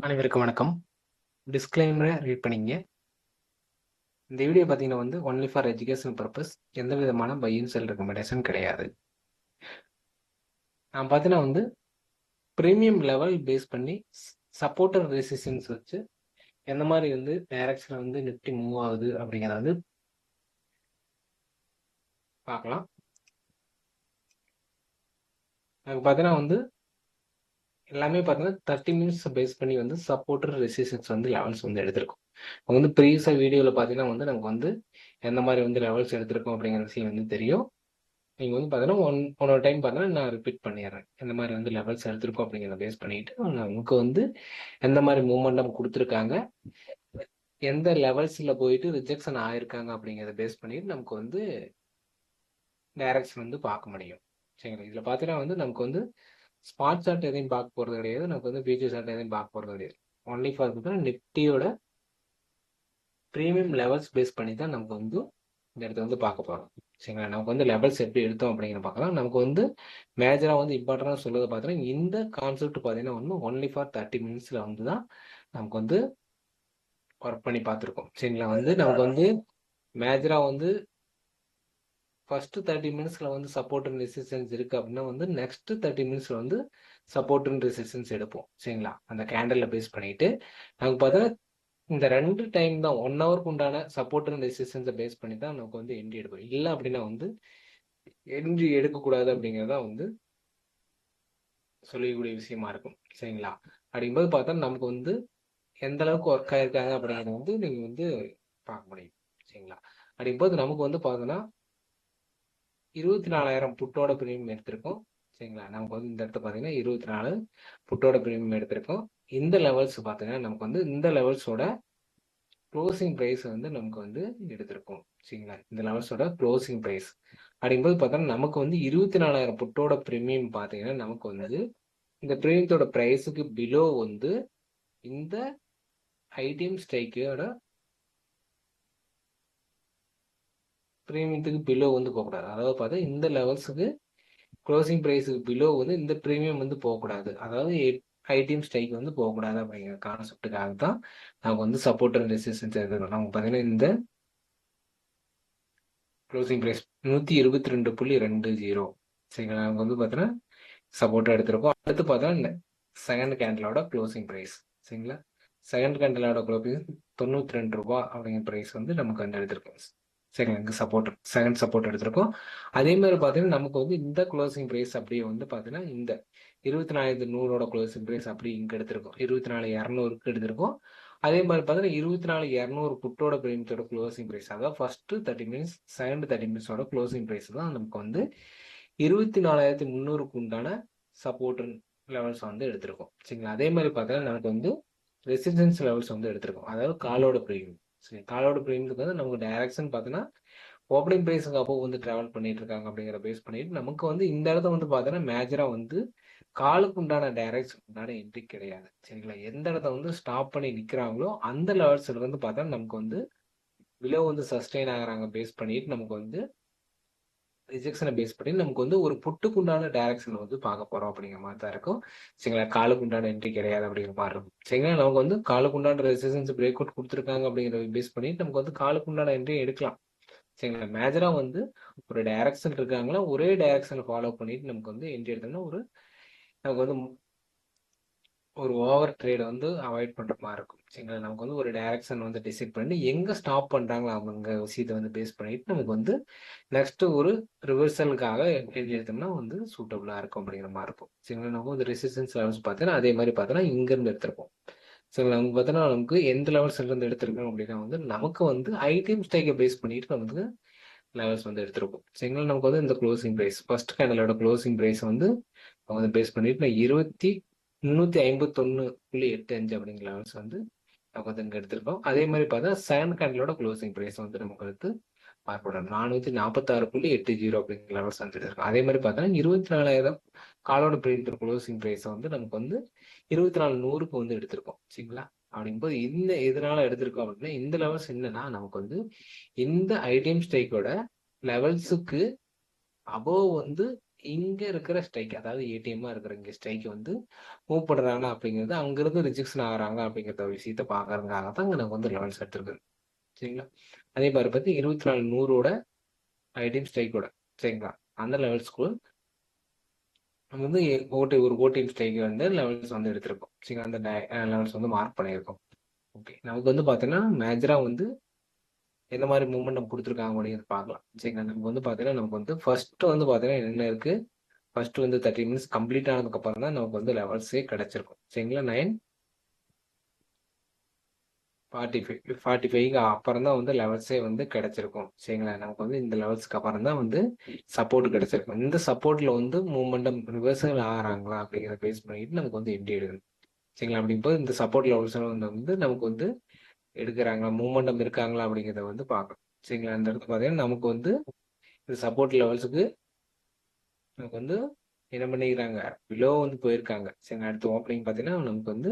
அனைவருக்கும் வணக்கம். டிஸ்க்ளைமரை ரீட் பண்ணிங்க. இந்த வீடியோ பார்த்தீங்கன்னா ஒன்லி ஃபார் எஜுகேஷனல் பர்பஸ். எந்த விதமான பை அண்ட் செல் ரெக்கமெண்டேஷன் கிடையாது. நான் பார்த்தீங்கன்னா பிரீமியம் லெவல் பேஸ் பண்ணி சப்போர்ட்டர் ரெசிஸ்டன்ஸ் வச்சு எந்த மாதிரி டைரக்ஷன் நிஃப்டி மூவ் ஆகுது அப்படிங்கிறத பார்க்கலாம். எனக்கு பார்த்தீங்கன்னா எல்லாமே பார்த்தீங்கன்னா 30 மினிட்ஸ் பேஸ் பண்ணி சப்போர்ட்டர் ரெசிஸ்டன்ஸ் லெவல்ஸ் எடுத்திருக்கும். ப்ரீவியஸாக வீடியோவில் பார்த்தீங்கன்னா நமக்கு எந்த மாதிரி லெவல்ஸ் எடுத்திருக்கோம் அப்படிங்கிற விஷயம் தெரியும். நீங்கள் பார்த்தீங்கன்னா ஒன்னொரு டைம் பார்த்தீங்கன்னா நான் ரிப்பீட் பண்ணிடுறேன். எந்த மாதிரி லெவல்ஸ் எடுத்திருக்கோம் அப்படிங்கிறத பேஸ் பண்ணிட்டு நமக்கு எந்த மாதிரி மூமெண்டம் கொடுத்துருக்காங்க, எந்த லெவல்ஸில் போயிட்டு ரிஜெக்ஷன் ஆயிருக்காங்க அப்படிங்கிறத பேஸ் பண்ணிட்டு நமக்கு டைரக்ஷன் பார்க்க முடியும். சரிங்களா? இதில் பார்த்தீங்கன்னா நமக்கு ஸ்பாட் சார்ட் எதையும் பார்க்க போகிறது கிடையாது. நமக்கு ஃபியூச்சர் சார்ட் எதையும் பார்க்க போகிறது கிடையாது. ஒன்லி ஃபார் பார்த்தீங்கன்னா நிஃப்டியோட ப்ரீமியம் லெவல்ஸ் பேஸ் பண்ணி தான் நமக்கு இந்த இடத்த பார்க்க போகிறோம். சரிங்களா? நமக்கு லெவல்ஸ் எப்படி எடுத்தோம் அப்படிங்கிற பார்க்கலாம். நமக்கு மேஜராக இம்பார்ட்டண்டாக சொல்லுறது பார்த்தீங்கன்னா இந்த கான்செப்ட் பார்த்தீங்கன்னா ஒன்லி ஃபார் 30 மினிட்ஸில் தான் நமக்கு ஒர்க் பண்ணி பார்த்துருக்கோம். சரிங்களா? நமக்கு மேஜராக ஃபர்ஸ்ட் 30 மினிட்ஸில் சப்போர்ட் அண்ட் ரெசிஸ்டன்ஸ் இருக்குது அப்படின்னா நெக்ஸ்ட் 30 மினிட்ஸில் சப்போர்ட் அண்ட் ரெசிஸ்டன்ஸ் எடுப்போம். சரிங்களா? அந்த கேண்டலில் பேஸ் பண்ணிட்டு நமக்கு பார்த்தா இந்த 2 டைம் தான் 1 ஹவருக்கு உண்டான சப்போர்ட் அண்ட் ரெசிஸ்டன்ஸை பேஸ் பண்ணி தான் நமக்கு என்ட்ரி எடுப்போம். இல்லை அப்படின்னா என்ட்ரி எடுக்கக்கூடாது அப்படிங்கிறதா சொல்லக்கூடிய விஷயமா இருக்கும். சரிங்களா? அப்படிங்கும்போது பார்த்தா நமக்கு எந்த அளவுக்கு ஒர்க் ஆயிருக்காங்க அப்படிங்கிறத நீங்கள் பார்க்க முடியும். சரிங்களா? அப்படிங்கும்போது நமக்கு பார்த்தோன்னா 24,000 புட்டோட பிரீமியம் எடுத்திருக்கோம். சரிங்களா? நமக்கு இந்த இடத்த பார்த்தீங்கன்னா 24 புட்டோட பிரீமியம் எடுத்திருக்கோம். இந்த லெவல்ஸ் பார்த்தீங்கன்னா நமக்கு இந்த லெவல்ஸோட க்ளோசிங் ப்ரைஸ் நமக்கு எடுத்திருக்கோம். சரிங்களா? இந்த லெவல்ஸோட க்ளோசிங் ப்ரைஸ் அப்படிங்கும்போது பார்த்தோன்னா நமக்கு 24,000 புட்டோட பிரீமியம் பார்த்தீங்கன்னா நமக்கு இந்த பிரீமியத்தோட ப்ரைஸுக்கு பிலோ இந்த ஐடிஎம் ஸ்ட்ரைக்கோட பிரீமியத்துக்கு பிலோ போகக்கூடாது. அதாவது பார்த்தா இந்த லெவல்ஸுக்கு க்ளோசிங் ப்ரைஸுக்கு பிலோ இந்த பிரீமியம் போகக்கூடாது. அதாவது ஐடிஎம் ஸ்ட்ரைக் போகக்கூடாது அப்படிங்கிற கான்செப்டுக்காக தான் நமக்கு சப்போர்ட் அண்ட் ரெசிஸ்டன்ஸ் எடுத்துக்கிறோம். நமக்கு பார்த்தீங்கன்னா இந்த க்ளோசிங் ப்ரைஸ் 122.20. சரிங்களா? நமக்கு பார்த்தீங்கன்னா சப்போர்ட்டாக எடுத்திருக்கோம். அடுத்து பார்த்தா செகண்ட் கேண்டலோட க்ளோசிங் ப்ரைஸ். சரிங்களா? செகண்ட் கேண்டலோட க்ளோசிங் 92 ரூபா அப்படிங்கிற ப்ரைஸ் நமக்கு எடுத்திருக்கோம். சரிங்களா? இங்கே செகண்ட் சப்போர்ட் எடுத்திருக்கோம். அதே மாதிரி பார்த்தீங்கன்னா நமக்கு இந்த க்ளோசிங் ப்ரைஸ் அப்படியே பார்த்தீங்கன்னா இந்த 24,100 க்ளோசிங் ப்ரைஸ் அப்படி இங்கே எடுத்திருக்கோம். 24,200க்கு எடுத்திருக்கோம். அதே மாதிரி பார்த்தீங்கன்னா 24,200 புட்டோட பிரீமியத்தோட க்ளோசிங் ப்ரைஸ், அதாவது ஃபர்ஸ்ட் 30 மினிட்ஸ் செகண்ட் 30 மினிட்ஸோட க்ளோசிங் ப்ரைஸ் தான் நமக்கு 24,300க்கு உண்டான சப்போர்ட் லெவல்ஸ் எடுத்திருக்கோம். சரிங்களா? அதே மாதிரி பார்த்தீங்கன்னா நமக்கு ரெசிஸ்டன்ஸ் லெவல்ஸ் எடுத்திருக்கோம். அதாவது காலோட பிரீமியம். சரி, காலோட பிரீமியத்துக்கு நமக்கு டைரக்ஷன் பார்த்தீங்கன்னா ஓப்பனிங் ப்ரைஸுக்கு அப்போ டிராவல் பண்ணிட்டு இருக்காங்க அப்படிங்கிற பேஸ் பண்ணிட்டு நமக்கு இந்த இடத்த பார்த்தீங்கன்னா மேஜரா காலுக்கு உண்டான டைரக்ஷன் உண்டான என்ட்ரி கிடையாது. சரிங்களா? எந்த இடத்த ஸ்டாப் பண்ணி நிற்கிறாங்களோ அந்த லெவல்ஸ்ல பார்த்தா நமக்கு விலோ சஸ்டெயின் ஆகுறாங்க பேஸ் பண்ணிட்டு நமக்கு ரிஜெக்ஷனை பேஸ் பண்ணி நமக்கு ஒரு புட்டுக்கு உண்டான டைரக்ஷன் பார்க்க போறோம் அப்படிங்கிற மாதிரி தான் இருக்கும். சரிங்களா? காலுக்கு உண்டான என்ட்ரி கிடையாது அப்படிங்கிற மாதிரி இருக்கும். சரிங்களா? நமக்கு காலுக்கு உண்டான ரெசிஸ்டன்ஸ் பிரேக் அவுட் கொடுத்துருக்காங்க அப்படிங்கிற பேஸ் பண்ணி நமக்கு காலுக்கு உண்டான என்ட்ரி எடுக்கலாம். சரிங்களா? மேஜரா ஒரு டைரக்ஷன் இருக்காங்களா, ஒரே டைரக்ஷனை ஃபாலோ பண்ணிட்டு நமக்கு என்ட்ரி எடுத்தோம்னா நமக்கு ஒரு ஓவர் ட்ரேட் அவாய்ட் பண்ற மாதிரி இருக்கும். சரிங்களா? நமக்கு ஒரு டைரக்ஷன் டிசைட் பண்ணி எங்க ஸ்டாப் பண்றாங்களோ அவங்க விஷயத்தை பேஸ் பண்ணிட்டு நமக்கு நெக்ஸ்ட் ஒரு ரிவர்சலுக்காக என்ட்ரி எடுத்தோம்னா சூட்டபிளா இருக்கும் அப்படிங்கிற மாதிரி இருக்கும். சரிங்களா? நமக்கு ரெசிஸ்டன்ஸ் லெவல்ஸ் பார்த்தீங்கன்னா அதே மாதிரி பார்த்தோன்னா இங்க இருந்து எடுத்திருப்போம். சரிங்களா? நமக்கு பார்த்தோன்னா நமக்கு எந்த லெவல்ஸ்ல இருந்து எடுத்திருக்கோம் அப்படின்னா நமக்கு ஐடிஎம் ஸ்ட்ரைக்கை பேஸ் பண்ணிட்டு நமக்கு லெவல்ஸ் எடுத்திருக்கும். சரிங்களா? நமக்கு இந்த க்ளோசிங் ப்ரைஸ் ஃபர்ஸ்ட் கேண்டலோட க்ளோசிங் ப்ரைஸ் பேஸ் பண்ணிட்டு நான் 351.85 அப்படிங்கிற லெவல்ஸ் நமக்கு இங்க எடுத்திருக்கோம். அதே மாதிரி பார்த்தா செகண்ட் கேண்டலோட க்ளோசிங் ப்ரைஸ் நமக்கு பார்க்கப்படும் 446.80 அப்படிங்கிற லெவல்ஸ் எடுத்திருக்கோம். அதே மாதிரி பார்த்தா 24,000 காலோட பிரீமியம் க்ளோசிங் ப்ரைஸ் நமக்கு 24,100க்கு எடுத்திருக்கோம். சரிங்களா? அப்படிங்கும்போது இந்த எதனால எடுத்திருக்கோம் அப்படின்னா இந்த லெவல்ஸ் என்னன்னா நமக்கு இந்த ஐடிஎம் ஸ்ட்ரைக்கோட லெவல்ஸுக்கு அபோவ் இங்க இருக்கிற ஸ்ட்ரைக், அதாவது ஏடிஎம்மா இருக்கிற இங்க ஸ்ட்ரைக் வந்து மூவ் பண்றாங்க அப்படிங்கிறது, அங்கிருந்து ரிஜெக்ஷன் ஆகுறாங்க அப்படிங்கிற விஷயத்த பாக்குறதுக்காக தான் இங்க நம்ம வந்து லெவல்ஸ் எடுத்திருக்கு. சரிங்களா? அதே மாதிரி பார்த்து 24,100 ஐடிஎம் ஸ்ட்ரைக்கோட, சரிங்களா? அந்த லெவல்ஸ்க்கு நம்ம வந்து ஒரு ஓடிஎம் ஸ்ட்ரைக் வந்து லெவல்ஸ் வந்து எடுத்திருக்கோம். சரிங்களா? அந்த லெவல்ஸ் வந்து மார்க் பண்ணியிருக்கோம். ஓகே, நமக்கு வந்து பார்த்தீங்கன்னா மேஜரா வந்து எந்த மாதிரி மூவ்மெண்ட் நம்ம கொடுத்துருக்காங்க அப்படிங்கிறது பார்க்கலாம். சரிங்களா? நமக்கு வந்து பார்த்தீங்கன்னா நமக்கு வந்து ஃபர்ஸ்ட் வந்து பார்த்தீங்கன்னா என்ன இருக்கு, ஃபர்ஸ்ட் வந்து 30 மினிட்ஸ் கம்ப்ளீட் ஆனதுக்கு அப்புறம் தான் நமக்கு வந்து லெவல்ஸே கிடைச்சிருக்கும். சரிங்களா? 9:45 அப்புறம் தான் வந்து லெவல்ஸே வந்து கிடைச்சிருக்கும். சரிங்களா? நமக்கு வந்து இந்த லெவல்ஸ்க்கு அப்புறம் தான் வந்து சப்போர்ட் கிடைச்சிருக்கும். இந்த சப்போர்ட்ல வந்து மூவ்மெண்டம் ரிவர்சல் ஆகிறாங்களா அப்படிங்கிறத பேஸ் பண்ணிட்டு நமக்கு வந்து என்ட்ரி எடுக்கணும். சரிங்களா? அப்படிங்கும்போது இந்த சப்போர்ட் லெவல்ஸ் வந்து நமக்கு வந்து எடுக்கிறாங்களா, மூவ்மெண்டம் இருக்காங்களா அப்படிங்கிறத வந்து பார்க்கணும். சரிங்களா? இந்த இடத்துல பார்த்தீங்கன்னா நமக்கு வந்து இந்த சப்போர்ட் லெவல்ஸுக்கு நமக்கு வந்து என்ன பண்ணிக்கிறாங்க, பிலோ வந்து போயிருக்காங்க. சரி, அடுத்த ஓப்பனிங் பார்த்தீங்கன்னா நமக்கு வந்து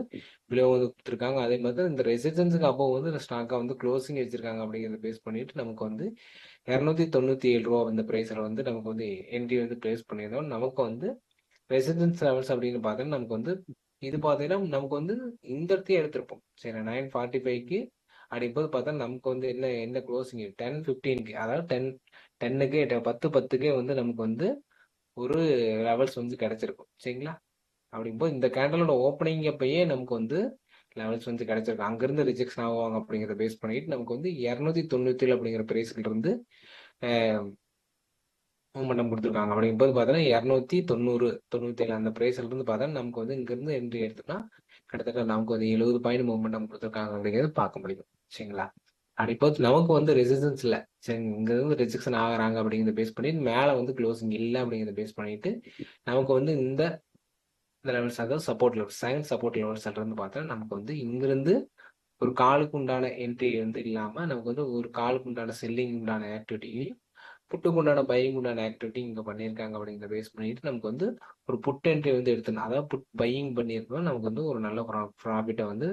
பிலோ வந்து கொடுத்துருக்காங்க. அதே மாதிரி தான் இந்த ரெசிஸ்டன்ஸுக்கு அப்போ வந்து இந்த ஸ்டாக்கை வந்து க்ளோசிங் வச்சிருக்காங்க அப்படிங்கிறத பேஸ் பண்ணிட்டு நமக்கு வந்து 297 ரூபா இந்த ப்ரைஸில் வந்து நமக்கு வந்து என்ட்ரி வந்து பிளேஸ் பண்ணியிருந்தோம். நமக்கு வந்து ரெசிடென்ஸ் லெவல்ஸ் அப்படின்னு பார்த்தீங்கன்னா நமக்கு வந்து இது பார்த்தீங்கன்னா நமக்கு வந்து இந்த இடத்தையும் எடுத்திருப்போம். சரி, 9:45 அப்படிங்கும்போது பார்த்தா நமக்கு வந்து என்ன என்ன க்ளோசிங் 10:15, அதாவது 10க்கே 10:10க்கே வந்து நமக்கு வந்து ஒரு லெவல்ஸ் வந்து கிடைச்சிருக்கும். சரிங்களா? அப்படிங்கும்போது இந்த கேண்டலோட ஓப்பனிங் அப்பயே நமக்கு வந்து லெவல்ஸ் வந்து கிடைச்சிருக்கும். அங்கிருந்து ரிஜெக்ஷன் ஆகுவாங்க அப்படிங்கிறத பேஸ் பண்ணிட்டு நமக்கு வந்து 297 அப்படிங்கிற பிரைஸ்ல இருந்து மூமெண்டம் கொடுத்துருக்காங்க. அப்படிங்கும்போது பார்த்தீங்கன்னா 297 அந்த பிரைஸ்ல இருந்து பார்த்தா நமக்கு வந்து இங்கிருந்து என்ட்ரி எடுத்தோம்னா கிட்டத்தட்ட நமக்கு வந்து 70 பாயிண்ட் மூமெண்டம் கொடுத்துருக்காங்க அப்படிங்கிறது பார்க்க முடியும். சரிங்களா? அப்படி பார்த்து நமக்கு வந்து ரெசிஸ்டன்ஸ் இல்லை, சரி, இங்க இருந்து ரிஜெக்ஷன் ஆகுறாங்க அப்படிங்கிறத பேஸ் பண்ணி மேலே வந்து க்ளோசிங் இல்லை அப்படிங்கிறத பேஸ் பண்ணிட்டு நமக்கு வந்து இந்த லெவல்ஸ், அதாவது support levels, second support levels இருந்து பார்த்தா நமக்கு வந்து இங்கிருந்து ஒரு காலுக்கு உண்டான என்ட்ரி வந்து இல்லாம நமக்கு வந்து ஒரு காலுக்கு உண்டான செல்லிங் உண்டான ஆக்டிவிட்டியும் புட்டுக்கு உண்டான பையிங் உண்டான ஆக்டிவிட்டி இங்க பண்ணியிருக்காங்க அப்படிங்கிற பேஸ் பண்ணிட்டு நமக்கு வந்து ஒரு புட் என்ட்ரி வந்து எடுத்துணும், அதாவது புட் பையிங் பண்ணியிருக்கோம். நமக்கு வந்து ஒரு நல்ல ப்ராஃபிட்டை வந்து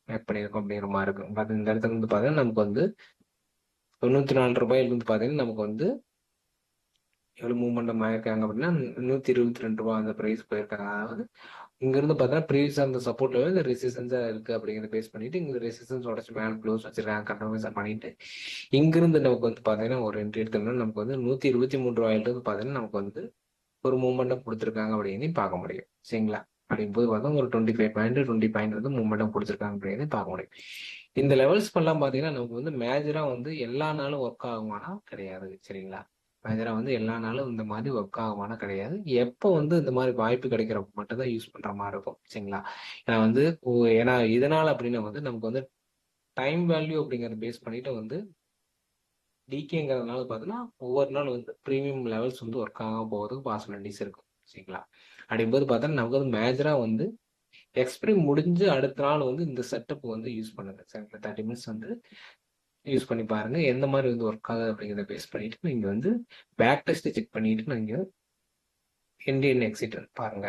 மேக் பண்ணியிருக்கோம் அப்படிங்கிற மாதிரி இருக்கும். பட் இந்த இடத்துல வந்து பார்த்தீங்கன்னா நமக்கு வந்து 94 ரூபாயில இருந்து பார்த்தீங்கன்னா நமக்கு வந்து எவ்வளவு மூவ்மெண்ட் ஆயிருக்காங்க அப்படின்னா 122 ரூபா அந்த பிரைஸ் போயிருக்காங்க. அதாவது இங்க இருந்து பார்த்தா ப்ரீவியஸ் அந்த சப்போர்ட் லெவல் இந்த ரெசிஸ்டன்ஸா இருக்கு அப்படிங்கிறத பேஸ் பண்ணிட்டு இங்க ரெசிஸ்டன்ஸ் உடச்சு மேல க்ளோஸ் வச்சிருக்காங்க, கன்ஃபர்மேஷன் பண்ணிட்டு இங்கிருந்து நமக்கு வந்து பாத்தீங்கன்னா ஒரு என்ட்ரி எடுத்தோம்னா நமக்கு வந்து 123 ரூபாயில இருந்து பாத்தீங்கன்னா நமக்கு வந்து ஒரு மூவ்மெண்டம் கொடுத்துருக்காங்க அப்படின்னு பார்க்க முடியும். சரிங்களா? அப்படிங்கும்போது பார்த்தா ஒரு 20 பாயிண்ட் வந்து மூவ்மெண்டம் கொடுத்துருக்காங்க அப்படின்னு பார்க்க முடியும். இந்த லெவல்ஸ் எல்லாம் பாத்தீங்கன்னா நமக்கு வந்து மேஜரா வந்து எல்லா நாளும் ஒர்க் ஆகுமானா கிடையாது. சரிங்களா? மேஜரா வந்து எல்லா நாளும் இந்த மாதிரி ஒர்க் ஆகுமானா கிடையாது. எப்போ வந்து இந்த மாதிரி வாய்ப்பு கிடைக்கிறப்ப மட்டும் தான் யூஸ் பண்ற மாதிரி இருக்கும். சரிங்களா? ஏன்னா வந்து ஏன்னா இதனால அப்படின்னா வந்து நமக்கு வந்து டைம் வேல்யூ அப்படிங்கறத பேஸ் பண்ணிட்டு வந்து டிகேங்கிறதுனால பார்த்தீங்கன்னா ஒவ்வொரு நாள் வந்து ப்ரீமியம் லெவல்ஸ் வந்து ஒர்க் ஆகாம போகிறதுக்கு பாசிபிலிட்டிஸ் இருக்கும். சரிங்களா? அப்படிங்கும்போது பார்த்தா நமக்கு வந்து மேஜரா வந்து எக்ஸ்பிரி முடிஞ்சு அடுத்த நாள் வந்து இந்த செட்டப் வந்து யூஸ் பண்ணுங்க. சரிங்களா? 30 மினிட்ஸ் வந்து யூஸ் பண்ணி பாருங்க. எந்த மாதிரி வந்து ஒர்க் ஆகுது அப்படிங்கிறத பேஸ் பண்ணிட்டு நீங்க வந்து பேக் டெஸ்ட் செக் பண்ணிட்டு நீங்க இந்தியன் எக்ஸிட் பாருங்க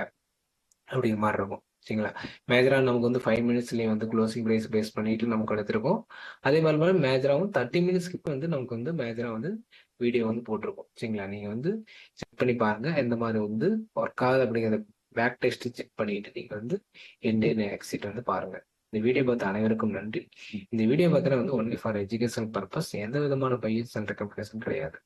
அப்படிங்கிற மாதிரி இருக்கும். சரிங்களா? மேஜரா நமக்கு வந்து 5 மினிட்ஸ்லயே வந்து க்ளோசிங் பிரைஸ் பேஸ் பண்ணிட்டு நமக்கு எடுத்திருக்கோம். அதே மாதிரி மேஜராவும் 30 மினிட்ஸ்க்கு வந்து நமக்கு வந்து மேஜரா வந்து வீடியோ வந்து போட்டிருக்கோம். சரிங்களா? நீங்க வந்து செக் பண்ணி பாருங்க எந்த மாதிரி வந்து ஒர்க் ஆகுது அப்படிங்கிறத பேக் டெஸ்ட் செக் பண்ணிட்டு நீங்க வந்து இந்தியன் எக்ஸிட் வந்து பாருங்க. இந்த வீடியோ பார்த்த அனைவருக்கும் நன்றி. இந்த வீடியோ பார்த்தீங்கன்னா வந்து ஒன்லி ஃபார் எஜுகேஷன் பர்பஸ், எந்த விதமான பையன்ஸ் அண்ட் ரெக்கமெண்டேஷன் கிடையாது.